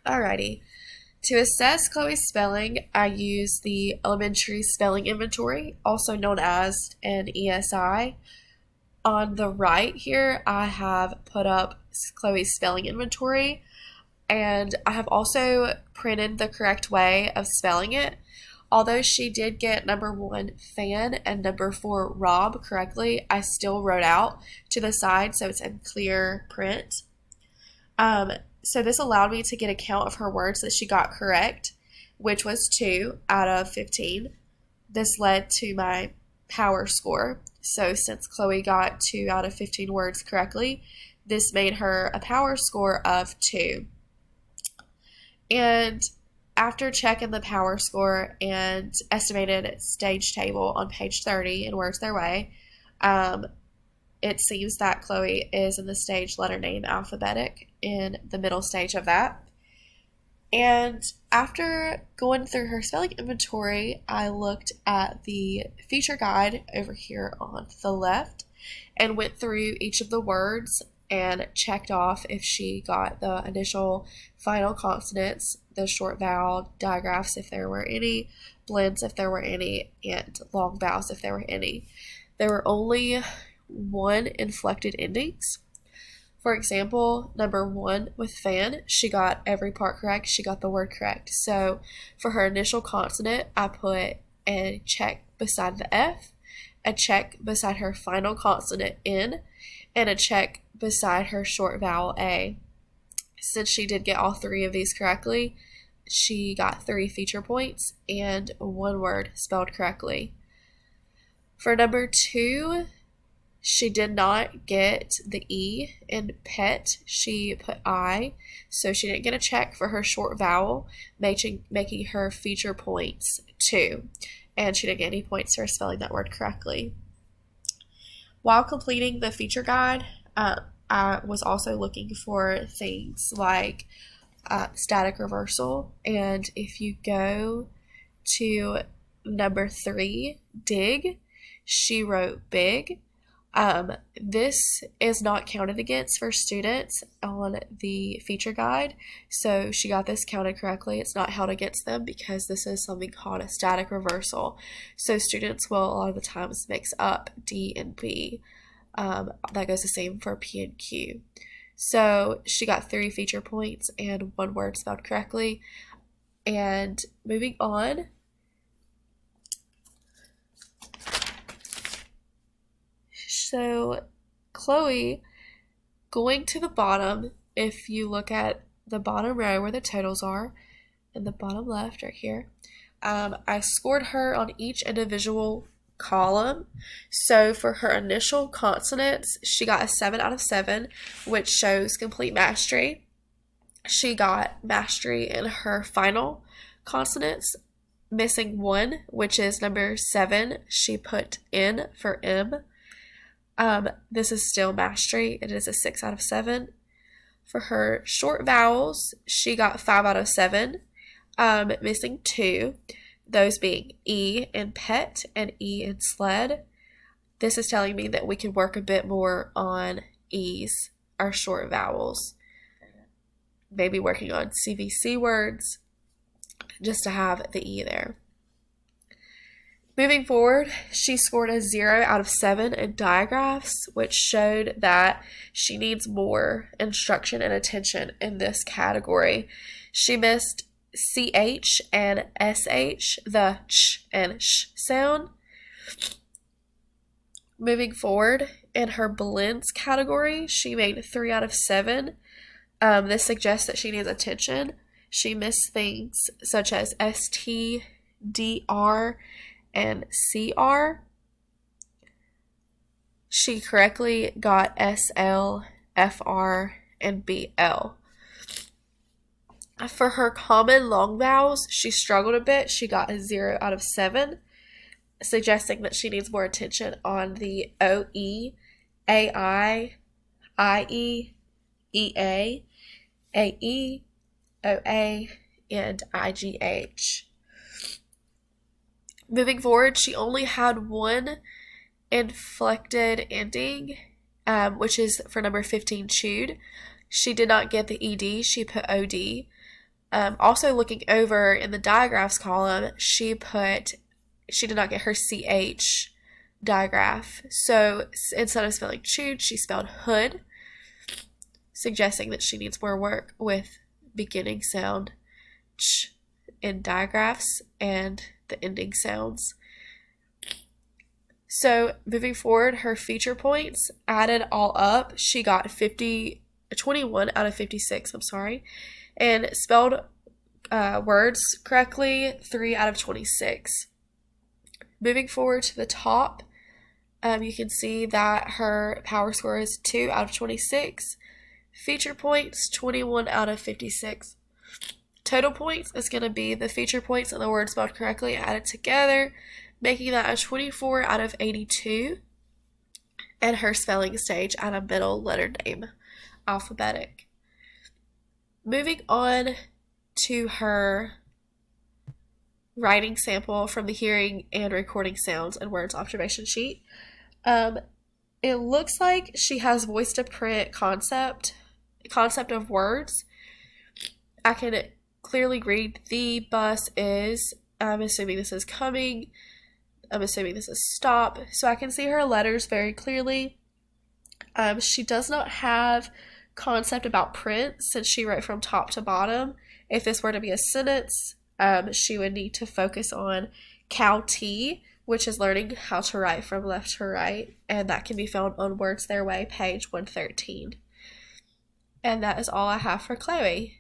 Alrighty. To assess Chloe's spelling, I use the Elementary Spelling Inventory, also known as an ESI. On the right here, I have put up Chloe's spelling inventory, and I have also printed the correct way of spelling it. Although she did get number 1 fan and number 4 Rob correctly, I still wrote out to the side so it's in clear print. So this allowed me to get a count of her words that she got correct, which was 2 out of 15. This led to my power score. So since Chloe got 2 out of 15 words correctly, this made her a power score of 2. And after checking the power score and estimated stage table on page 30 in Words Their Way, it seems that Chloe is in the stage letter name alphabetic in the middle stage of that. And after going through her spelling inventory, I looked at the feature guide over here on the left and went through each of the words and checked off if she got the initial final consonants, the short vowel, digraphs if there were any, blends if there were any, and long vowels if there were any. There were only 1 inflected endings. For example, number 1 with fan, she got every part correct. She got the word correct. So for her initial consonant, I put a check beside the F, a check beside her final consonant N, and a check beside her short vowel A. Since she did get all 3 of these correctly, she got 3 feature points and 1 word spelled correctly. For number 2, she did not get the E in pet. She put I, so she didn't get a check for her short vowel, making her feature points 2. And she didn't get any points for spelling that word correctly. While completing the feature guide, I was also looking for things like static reversal. And if you go to number 3, dig, she wrote big. This is not counted against for students on the feature guide, so she got this counted correctly. It's not held against them because this is something called a static reversal. So students will a lot of the times mix up D and B. That goes the same for P and Q. So she got 3 feature points and 1 word spelled correctly. And moving on, so Chloe, going to the bottom, if you look at the bottom row where the totals are, in the bottom left right here, I scored her on each individual column. So for her initial consonants, she got a 7 out of 7, which shows complete mastery. She got mastery in her final consonants, missing 1, which is number 7. She put N for M. This is still mastery. It is a 6 out of 7. For her short vowels, she got 5 out of 7, missing 2, those being E in pet and E in sled. This is telling me that we can work a bit more on E's, our short vowels. Maybe working on CVC words, just to have the E there. Moving forward, she scored a 0 out of 7 in digraphs, which showed that she needs more instruction and attention in this category. She missed CH and SH, the ch and sh sound. Moving forward, in her blends category, she made 3 out of 7. This suggests that she needs attention. She missed things such as ST, DR, and CR. She correctly got SL, FR, and BL. For her common long vowels, she struggled a bit. She got a 0 out of 7, suggesting that she needs more attention on the OE, AI, IE, EA, AE, OA, and IGH. Moving forward, she only had 1 inflected ending, which is for number 15, chewed. She did not get the ED. She put OD. Also looking over in the digraphs column, she did not get her CH digraph. So instead of spelling chewed, she spelled hood, suggesting that she needs more work with beginning sound ch in digraphs and the ending sounds. So moving forward, her feature points added all up, she got 21 out of 56, and spelled words correctly 3 out of 26. Moving forward to the top, you can see that her power score is 2 out of 26. Feature points, 21 out of 56. Total points is going to be the feature points and the word spelled correctly added together, making that a 24 out of 82. And her spelling stage at a middle letter name, alphabetic. Moving on to her writing sample from the hearing and recording sounds and words observation sheet. It looks like she has voice to print concept of words. I can clearly read the bus is. I'm assuming this is coming. I'm assuming this is stop. So I can see her letters very clearly. She does not have concept about print since she wrote from top to bottom. If this were to be a sentence, she would need to focus on cow T, which is learning how to write from left to right, and that can be found on Words Their Way, page 113. And that is all I have for Chloe.